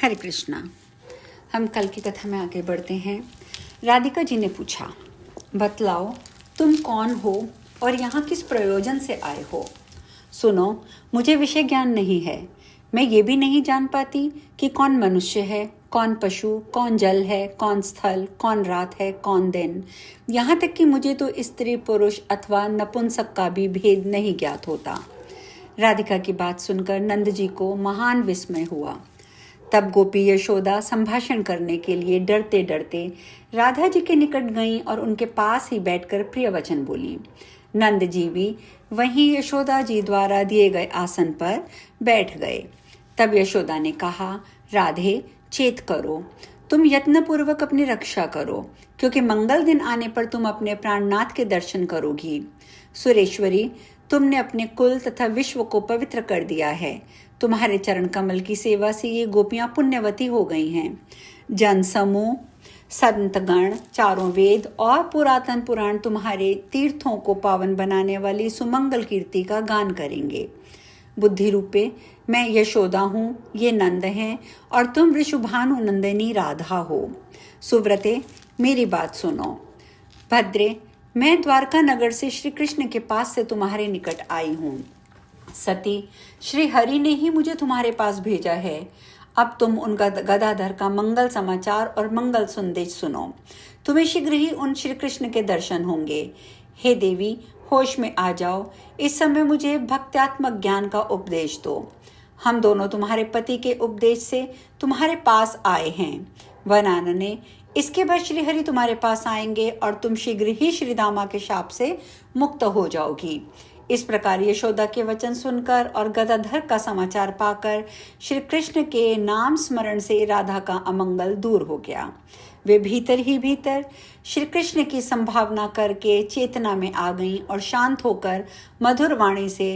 हरे कृष्णा। हम कल की कथा में आगे बढ़ते हैं। राधिका जी ने पूछा, बतलाओ तुम कौन हो और यहाँ किस प्रयोजन से आए हो। सुनो, मुझे विषय ज्ञान नहीं है। मैं ये भी नहीं जान पाती कि कौन मनुष्य है, कौन पशु, कौन जल है, कौन स्थल, कौन रात है, कौन दिन। यहाँ तक कि मुझे तो स्त्री पुरुष अथवा नपुंसक का भी भेद नहीं ज्ञात होता। राधिका की बात सुनकर नंद जी को महान विस्मय हुआ। तब गोपी यशोदा संभाषण करने के लिए डरते डरते राधा जी के निकट गईं और उनके पास ही बैठकर प्रिय वचन बोली। नंद जी भी वहीं यशोदा जी द्वारा दिए गए आसन पर बैठ गए। तब यशोदा ने कहा, राधे चेत करो, तुम यत्नपूर्वक अपनी रक्षा करो, क्योंकि मंगल दिन आने पर तुम अपने प्राणनाथ के दर्शन करोगी। सुरेश्वरी, तुमने अपने कुल तथा विश्व को पवित्र कर दिया है। तुम्हारे चरण कमल की सेवा से ये गोपियां पुण्यवती हो गई हैं। जन समूह, संतगण, चारों वेद और पुरातन पुराण तुम्हारे तीर्थों को पावन बनाने वाली सुमंगल कीर्ति का गान करेंगे। बुद्धि रूपे मैं यशोदा हूँ, ये नंद हैं और तुम ऋषुभानु नंदिनी राधा हो। सुव्रते, मेरी बात सुनो। भद्रे, मैं द्वारका नगर से श्री कृष्ण के पास से तुम्हारे निकट आई हूँ। सती, श्री हरि ने ही मुझे तुम्हारे पास भेजा है। अब तुम उनका गदाधर का मंगल समाचार और मंगल संदेश सुनो। तुम्हें शीघ्र ही उन श्री कृष्ण के दर्शन होंगे। हे देवी, होश में आ जाओ। इस समय मुझे भक्त्यात्मक ज्ञान का उपदेश दो। हम दोनों तुम्हारे पति के उपदेश से तुम्हारे पास आए हैं। वनानने, इसके बाद श्री हरि तुम्हारे पास आएंगे और तुम शीघ्र ही श्री दामा के शाप से मुक्त हो जाओगी। इस प्रकार यशोदा के वचन सुनकर और गदाधर का समाचार पाकर श्री कृष्ण के नाम स्मरण से राधा का अमंगल दूर हो गया। वे भीतर ही भीतर श्री कृष्ण की संभावना करके चेतना में आ गईं और शांत होकर मधुर वाणी से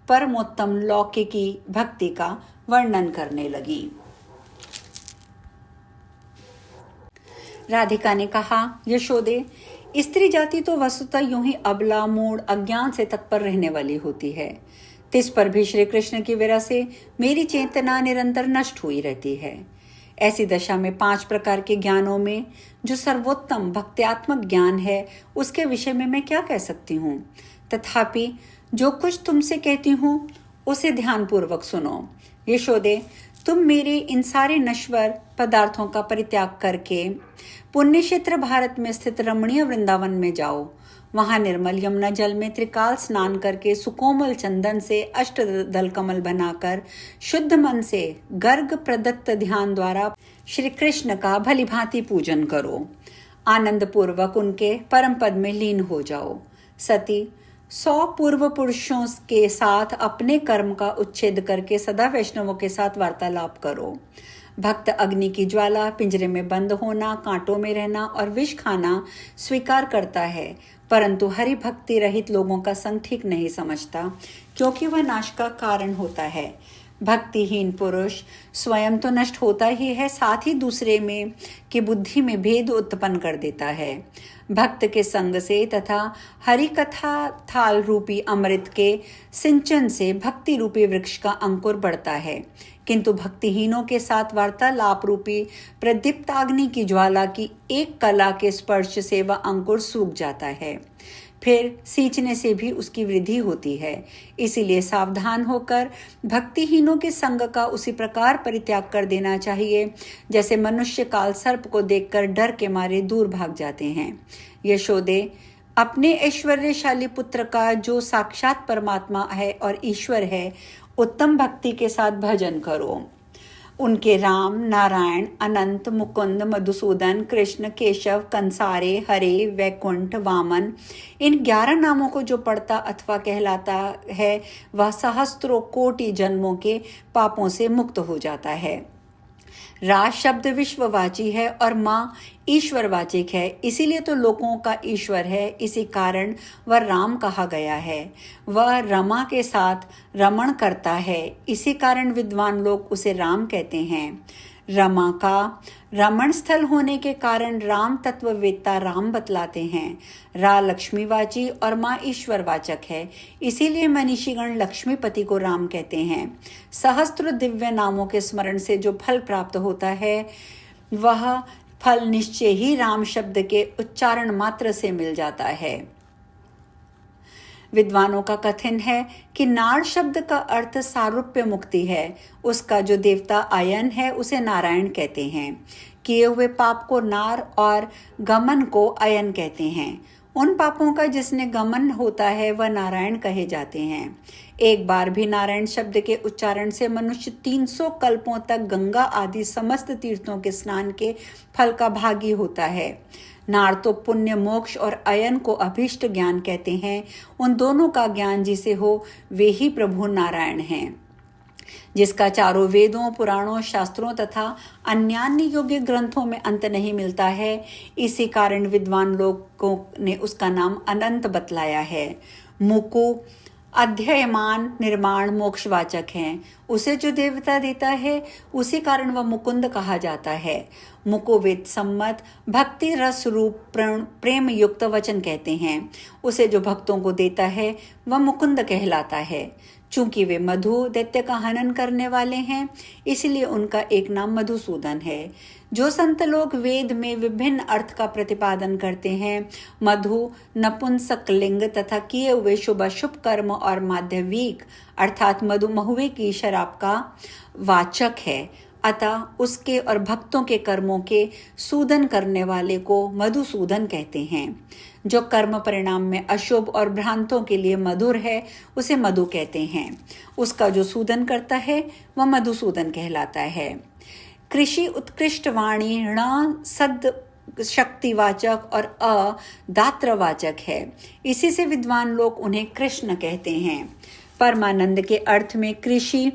परमोत्तम लौकिकी भक्ति का वर्णन करने लगी। राधिका ने कहा, यशोदे, स्त्री जाति तो वस्तुतः यूं ही अबला, मूढ़, अज्ञान से तत्पर रहने वाली होती है। तिस पर भी श्री कृष्ण की विरह से मेरी चेतना निरंतर नष्ट हुई रहती है। ऐसी दशा में 5 प्रकार के ज्ञानों में जो सर्वोत्तम भक्त्यात्मक ज्ञान है, उसके विषय में मैं क्या कह सकती हूँ। तथापि जो कुछ तुमसे कहती हूँ उसे ध्यानपूर्वक सुनो। यशोदे, तुम मेरे इन सारे नश्वर पदार्थों का परित्याग करके पुण्य क्षेत्र भारत में स्थित रमणीय वृंदावन में जाओ। वहां निर्मल यमुना जल में त्रिकाल स्नान करके सुकोमल चंदन से अष्टदल कमल बनाकर शुद्ध मन से गर्ग प्रदत्त ध्यान द्वारा श्री कृष्ण का भलीभांति पूजन करो। आनंद पूर्वक उनके परम पद में लीन हो जाओ। सती, 100 पूर्व पुरुषों के साथ अपने कर्म का उच्छेद करके सदा वैष्णवों के साथ वार्तालाप करो। भक्त अग्नि की ज्वाला, पिंजरे में बंद होना, कांटों में रहना और विष खाना स्वीकार करता है, परंतु हरि भक्ति रहित लोगों का संग ठीक नहीं समझता, क्योंकि वह नाश का कारण होता है। भक्तिहीन पुरुष स्वयं तो नष्ट होता ही है, साथ ही दूसरे में की बुद्धि में भेद उत्पन्न कर देता है। भक्त के संग से तथा हरि कथा थाल रूपी अमृत के सिंचन से भक्ति रूपी वृक्ष का अंकुर बढ़ता है, किंतु भक्तिहीनों के साथ वार्तालाप रूपी प्रदीप्ताग्नि की ज्वाला की एक कला के स्पर्श से वह अंकुर सूख जाता है। फिर सींचने से भी उसकी वृद्धि होती है। इसीलिए सावधान होकर भक्तिहीनों के संग का उसी प्रकार परित्याग कर देना चाहिए जैसे मनुष्य काल सर्प को देखकर डर के मारे दूर भाग जाते हैं। यशोदे, अपने ऐश्वर्यशाली पुत्र का जो साक्षात परमात्मा है और ईश्वर है, उत्तम भक्ति के साथ भजन करो। उनके राम, नारायण, अनंत, मुकुंद, मधुसूदन, कृष्ण, केशव, कंसारे, हरे, वैकुंठ, वामन, इन 11 नामों को जो पढ़ता अथवा कहलाता है, वह सहस्त्रों कोटि जन्मों के पापों से मुक्त हो जाता है। राज शब्द विश्ववाची है और माँ ईश्वरवाचिक है, इसीलिए तो लोगों का ईश्वर है। इसी कारण वह राम कहा गया है। वह रमा के साथ रमण करता है, इसी कारण विद्वान लोग उसे राम कहते हैं। रमा का रमण स्थल होने के कारण राम तत्ववेत्ता राम बतलाते हैं। रा लक्ष्मीवाची और माँ ईश्वरवाचक है, इसीलिए मनीषीगण लक्ष्मीपति को राम कहते हैं। सहस्त्र दिव्य नामों के स्मरण से जो फल प्राप्त होता है वह फल निश्चय ही राम शब्द के उच्चारण मात्र से मिल जाता है। विद्वानों का कथन है कि नार शब्द का अर्थ सारूप्य मुक्ति है। उसका जो देवता आयन है उसे नारायण कहते हैं। किए हुए पाप को नार और गमन को अयन कहते हैं। उन पापों का जिसने गमन होता है वह नारायण कहे जाते हैं। एक बार भी नारायण शब्द के उच्चारण से मनुष्य 300 कल्पों तक गंगा आदि समस्त तीर्थों के स्नान के फल का भागी होता है। नार तो पुण्य मोक्ष और अयन को अभीष्ट ज्ञान कहते हैं। उन दोनों का ज्ञान जिसे हो वे ही प्रभु नारायण हैं, जिसका चारों वेदों, पुराणों, शास्त्रों तथा अन्यान्य योग्य ग्रंथों में अंत नहीं मिलता है। इसी कारण विद्वान लोगों ने उसका नाम अनंत बतलाया है। मुकु अध्ययमान निर्माण मोक्षवाचक हैं। उसे जो देवता देता है उसी कारण वह मुकुंद कहा जाता है। मुको वेद सम्मत भक्ति रस रूप प्रेम युक्त वचन कहते हैं। उसे जो भक्तों को देता है वह मुकुंद कहलाता है। चूंकि वे मधु दैत्य का हनन करने वाले हैं, इसलिए उनका एक नाम मधुसूदन है। जो संत लोग वेद में विभिन्न अर्थ का प्रतिपादन करते हैं, मधु नपुंसक लिंग तथा किए हुए शुभ अशुभ कर्म और माध्यविक अर्थात मधु महुए की शराब का वाचक है। अतः उसके और भक्तों के कर्मों के सूदन करने वाले को मधुसूदन कहते हैं। जो कर्म परिणाम में अशुभ और भ्रांतों के लिए मधुर है उसे मधु कहते हैं। उसका जो सूदन करता है वह मधुसूदन कहलाता है। कृषि उत्कृष्ट वाणी ण सद शक्तिवाचक और अ दात्रवाचक है। इसी से विद्वान लोग उन्हें कृष्ण कहते हैं। परमानंद के अर्थ में कृषि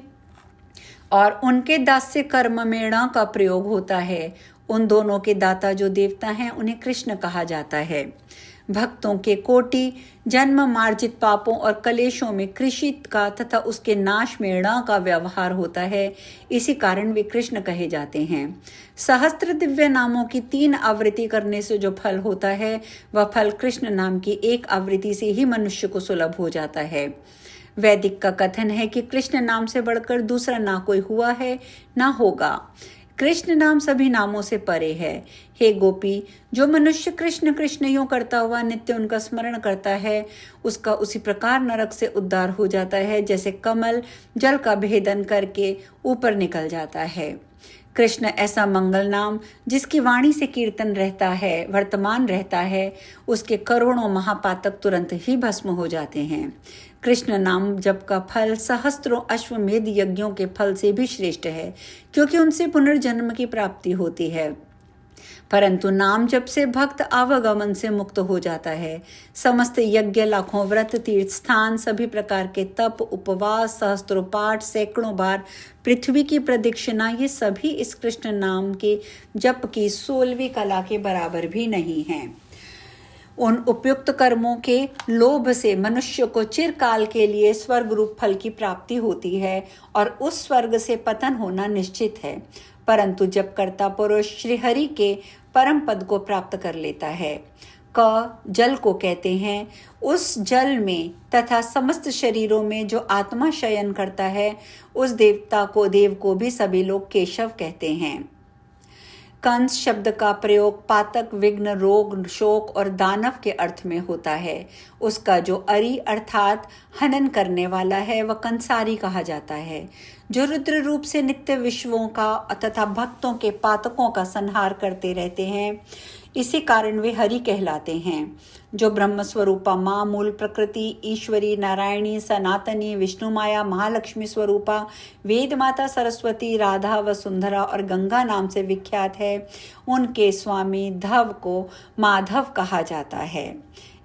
और उनके दास्य कर्म में ण का प्रयोग होता है। उन दोनों के दाता जो देवता हैं उन्हें कृष्ण कहा जाता है। भक्तों के कोटि जन्म मार्जित पापों और कलेशों में कृषि का तथा उसके नाश में ण का व्यवहार होता है। इसी कारण वे कृष्ण कहे जाते हैं। सहस्त्र दिव्य नामों की 3 आवृत्ति करने से जो फल होता है वह फल कृष्ण नाम की एक आवृत्ति से ही मनुष्य को सुलभ हो जाता है। वैदिक का कथन है कि कृष्ण नाम से बढ़कर दूसरा ना कोई हुआ है ना होगा। कृष्ण नाम सभी नामों से परे है। हे गोपी, जो मनुष्य कृष्ण कृष्ण यूं करता हुआ नित्य उनका स्मरण करता है उसका उसी प्रकार नरक से उद्धार हो जाता है जैसे कमल जल का भेदन करके ऊपर निकल जाता है। कृष्ण ऐसा मंगल नाम जिसकी वाणी से कीर्तन रहता है, वर्तमान रहता है, उसके करोड़ों महापातक तुरंत ही भस्म हो जाते हैं। कृष्ण नाम जप का फल सहस्त्रों अश्वमेध यज्ञों के फल से भी श्रेष्ठ है, क्योंकि उनसे पुनर्जन्म की प्राप्ति होती है। परंतु नाम जप से भक्त आवागमन से मुक्त हो जाता है। समस्त यज्ञ, लाखों व्रत, तीर्थ स्थान, सभी प्रकार के तप, उपवास, सहस्त्रों पाठ, सैकड़ों बार पृथ्वी की प्रदक्षिणा, ये सभी इस कृष्ण नाम के जप की 16वीं कला के बराबर भी नहीं हैं। उन उपयुक्त कर्मों के लोभ से मनुष्य को चिरकाल के लिए स्वर्ग रूप फल की प्राप्ति होती है और उस स्वर्ग से पतन होना निश्चित है। परंतु जब कर्ता पुरुष श्रीहरि के परम पद को प्राप्त कर लेता है, क जल को कहते हैं, उस जल में तथा समस्त शरीरों में जो आत्मा शयन करता है उस देव को भी सभी लोग केशव कहते हैं। कंस शब्द का प्रयोग पातक, विघ्न, रोग, शोक और दानव के अर्थ में होता है। उसका जो अरि अर्थात हनन करने वाला है वह कंसारी कहा जाता है। जो रुद्र रूप से नित्य विश्वों का तथा भक्तों के पातकों का संहार करते रहते हैं, इसी कारण वे हरि कहलाते हैं। जो ब्रह्म स्वरूपा माँ, मूल प्रकृति, ईश्वरी, नारायणी, सनातनी, विष्णु माया, महालक्ष्मी स्वरूपा, वेद माता सरस्वती, राधा, वसुंधरा और गंगा नाम से विख्यात है, उनके स्वामी धव को माधव कहा जाता है।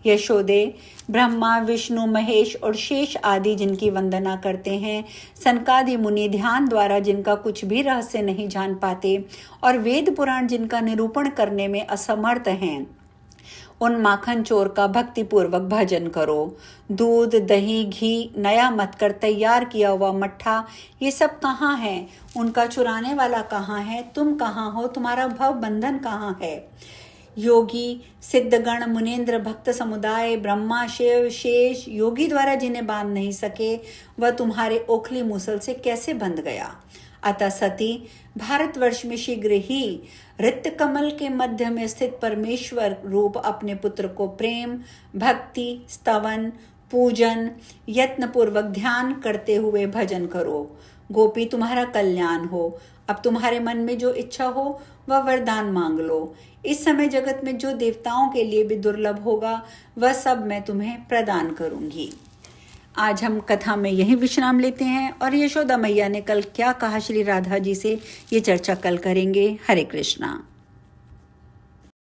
यशोदे, ब्रह्मा, विष्णु, महेश और शेष आदि जिनकी वंदना करते हैं, सनकादि मुनि ध्यान द्वारा जिनका कुछ भी रहस्य नहीं जान पाते और वेद पुराण जिनका निरूपण करने में असमर्थ हैं, उन माखन चोर का भक्ति पूर्वक भजन करो। दूध, दही, घी नया मत कर तैयार किया हुआ मट्ठा, ये सब कहाँ है? उनका चुराने वाला कहाँ है? तुम कहाँ हो? तुम्हारा भव बंधन कहाँ है? योगी, सिद्धगण, मुनेन्द्र, भक्त समुदाय, ब्रह्मा, शिव, शेष योगी द्वारा जिन्हें बांध नहीं सके, वह तुम्हारे ओखली मूसल से कैसे बंध गया? अतः सती, भारतवर्ष में शीघ्र ही रित कमल के मध्य में स्थित परमेश्वर रूप अपने पुत्र को प्रेम, भक्ति, स्तवन, पूजन, यत्न पूर्वक ध्यान करते हुए भजन करो। गोपी, तुम्हारा कल्याण हो। अब तुम्हारे मन में जो इच्छा हो वह वरदान मांग लो। इस समय जगत में जो देवताओं के लिए भी दुर्लभ होगा वह सब मैं तुम्हें प्रदान करूंगी। आज हम कथा में यही विश्राम लेते हैं और यशोदा मैया ने कल क्या कहा श्री राधा जी से, ये चर्चा कल करेंगे। हरे कृष्णा।